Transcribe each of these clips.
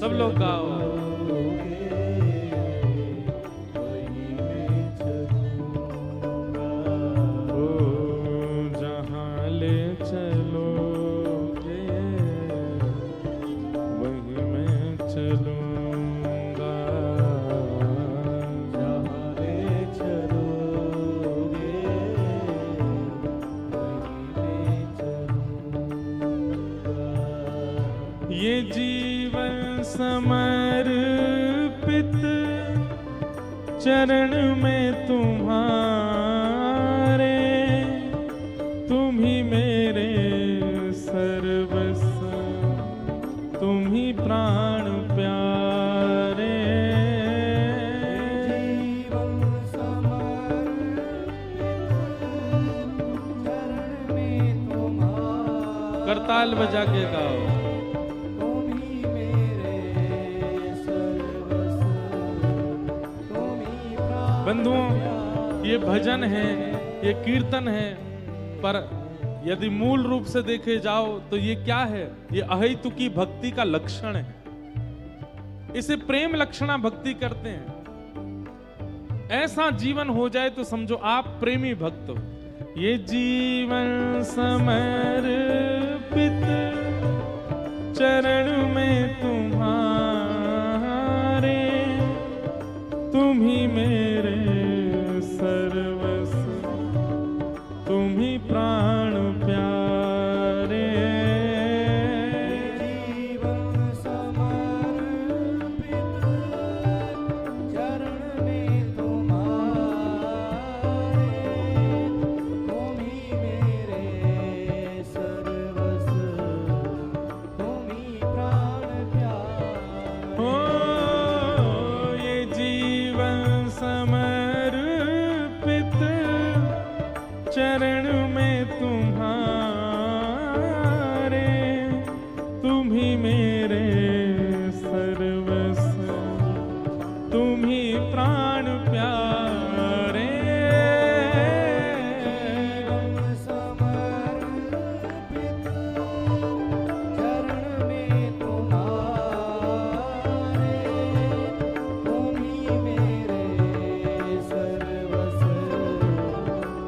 सब लोग गाओ। जहाँ ले चलोगे वहीं मैं चलूंगा। जहाँ ले चलोगे वहीं मैं चलूंगा। ये जीवन समर्पित चरण में तुम्हारे, तुम ही मेरे सर्वस्व, तुम ही प्राण प्यारे। जीवन समर्पित चरण में तुम्हारे, करताल बजा के गाओ। तुम ही मेरे सर्वस्व, तुम ही प्राण बंधुओं, ये भजन है, ये कीर्तन है, पर यदि मूल रूप से देखे जाओ तो ये क्या है? ये अहेतुकी भक्ति का लक्षण है। इसे प्रेम लक्षणा भक्ति करते हैं। ऐसा जीवन हो जाए तो समझो आप प्रेमी भक्त हो। ये जीवन समर्पित चरण में तुम्हारे, तुम ही मेरे सर्वस्व, तुम ही प्राण प्यारे। जीवन समर्पित चरण में तुम्हारे, तुम ही मेरे सर्वस्व, तुम ही प्राण प्यारे। हो ये जीवन समर्पित चरण में तुम्हारे, तुम ही मेरे सर्वस्व, तुम ही प्राण प्यारे। जीवन समर्पित चरण में तुम्हारे, तुम ही मेरे सर्वस्व,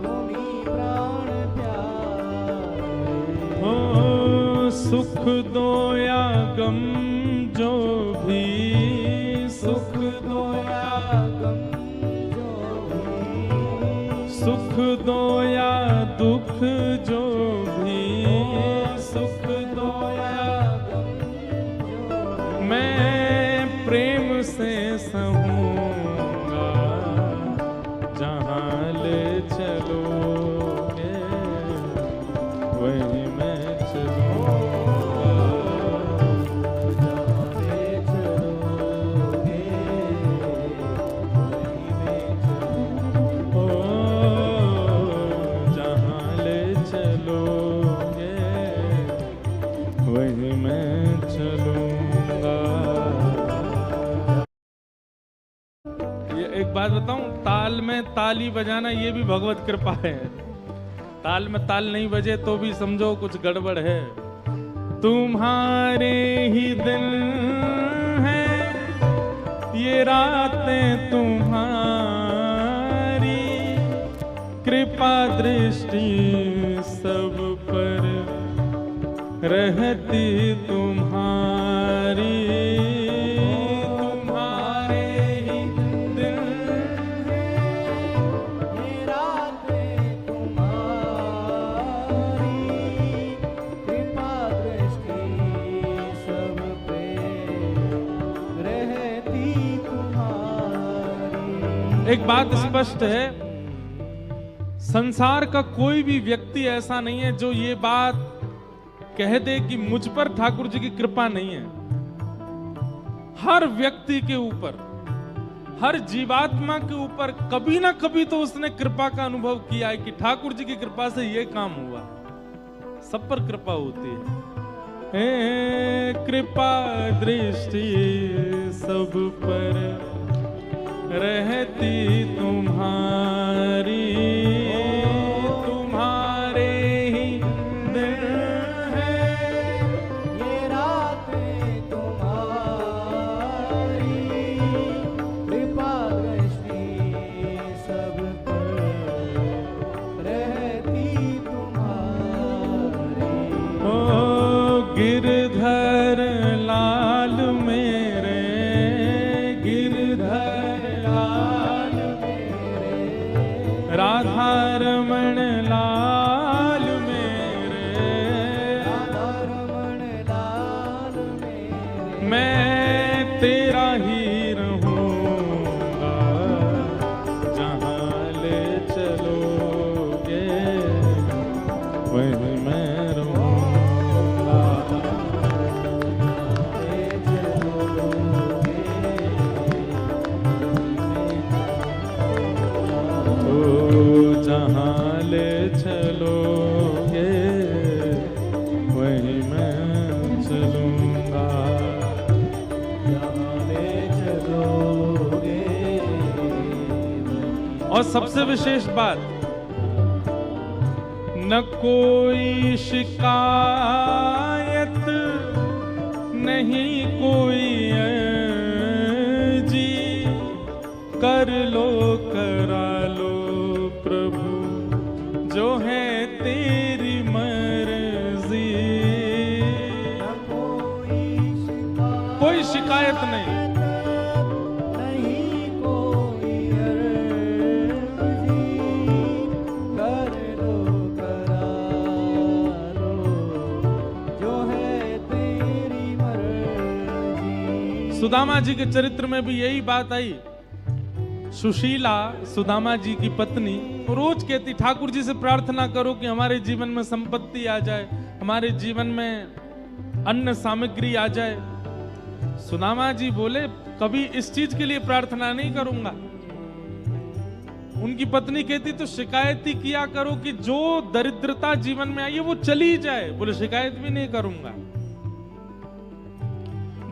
तुम ही प्राण प्यारे। हो सुख दो या गम जो भी, सुख दो या गम जो भी, सुख दो या दुख जो भी, सुख दो या गम जो मैं प्रेम से सहूंगा। जहाँ ले चलोगे वहीं मैं चलूंगा। जहाँ ले चलोगे वहीं मैं चलूंगा। ओ जहाँ ले चलोगे वहीं मैं चलूंगा। ये एक बात बताऊं, ताल में ताली बजाना ये भी भगवत कृपा है। ताल में ताल नहीं बजे तो भी समझो कुछ गड़बड़ है। तुम्हारे ही दिन हैं, ये रातें तुम्हारी, कृपा दृष्टि सब पर रहती तुम्हारी। तुम्हारे ही दिन ये रातें तुम्हारी, कृपा दृष्टि सब पे रहती तुम्हारी। एक बात स्पष्ट है, संसार का कोई भी व्यक्ति ऐसा नहीं है जो ये बात कह दे कि मुझ पर ठाकुर जी की कृपा नहीं है। हर व्यक्ति के ऊपर, हर जीवात्मा के ऊपर कभी ना कभी तो उसने कृपा का अनुभव किया है कि ठाकुर जी की कृपा से ये काम हुआ। सब पर कृपा होती है। हे कृपा दृष्टि सब पर रहती तुम्हारी। तुम्हारे ही दिन है ये रातें तुम्हारी, लाल मेरे, गिरधर लाल मेरे, राधा रमण लाल मेरे, राधा रमण लाल मेरे, मैं तेरा ही रहूंगा, जहाँ ले चलोगे वहीं मैं रहूंगा। ले चलोगे, ओ जहाँ ले चलोगे वहीं मैं चलूंगा। जहाँ ले चलोगे, और सबसे विशेष बात, न कोई शिकायत, नहीं कोई अर्जी, कर लो करा लो प्रभु जो है तेरी मर्जी। न कोई शिकायत नहीं, नहीं कोई अर्जी, कर लो करा लो, जो है तेरी मर्जी। सुदामा जी के चरित्र में भी यही बात आई। सुशीला, सुदामा जी की पत्नी, रोज कहती ठाकुर जी से प्रार्थना करो कि हमारे जीवन में संपत्ति आ जाए, हमारे जीवन में अन्न सामग्री आ जाए। सुदामा जी बोले कभी इस चीज के लिए प्रार्थना नहीं करूंगा। उनकी पत्नी कहती तो शिकायत ही किया करो कि जो दरिद्रता जीवन में आई है वो चली जाए। बोले शिकायत भी नहीं करूंगा,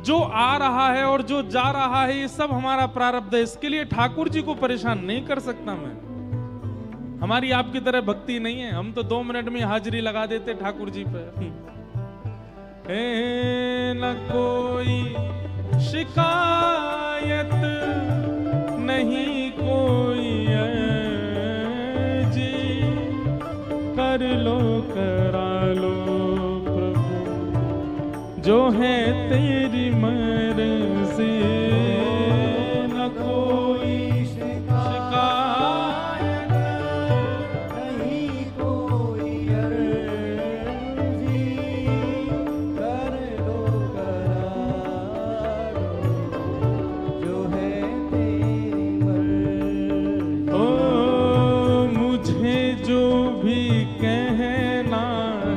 जो आ रहा है और जो जा रहा है ये सब हमारा प्रारब्ध है, इसके लिए ठाकुर जी को परेशान नहीं कर सकता मैं। हमारी आपकी तरह भक्ति नहीं है, हम तो 2 मिनट में हाजिरी लगा देते ठाकुर जी पे। न कोई शिकायत, नहीं कोई अर्जी, कर लो करा लो प्रभु जो है तेरी मर्जी। न कोई शिकायत, नहीं कोई अर्जी, कर लो करा लो, जो है तेरी मर्जी। ओ मुझे जो भी कहना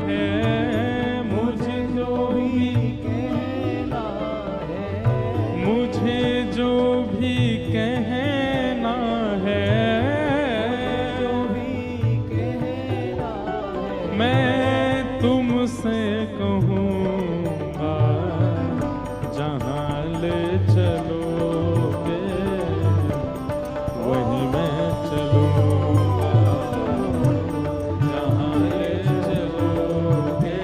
है, मुझे जो भी कहना है, मुझे जो भी कहना है, जो भी कहना है, मैं तुमसे कहूँगा, जहाँ ले चलोगे वहीं मैं चलूँगा। जहाँ ले चलोगे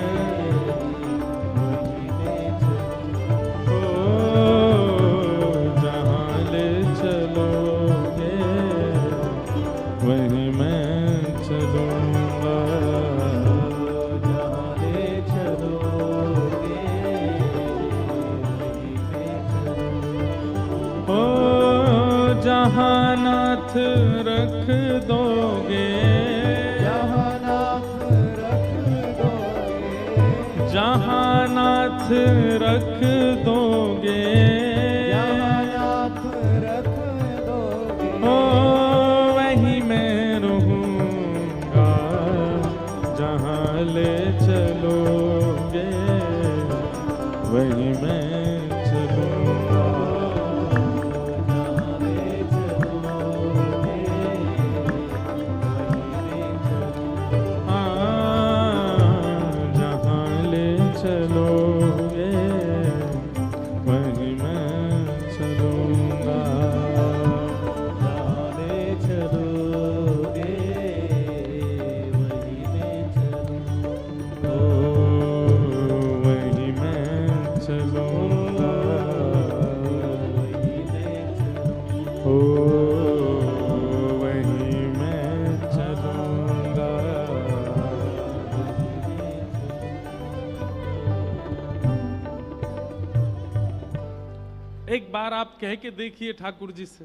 ओ जहाँ ले चलोगे वहीं मैं चलूँगा। जहाँ ले चलोगे, ओ जहाँ नाथ रख दोगे, जहाँ नाथ रख दोगे, जहाँ नाथ रख दोगे, जहाँ नाथ रख दोगे, ओ वहीं मैं रहूँगा, जहाँ ले चलोगे वहीं मैं चलूँगा। जहाँ ले चलोगे, हाँ, जहाँ ले चलोगे वहीं मैं चलूँगा। जहाँ ले चलोगे, वहीं मैं चलूँगा। ओ वहीं मैं चलूँगा। एक बार आप कह के देखिए ठाकुर जी से,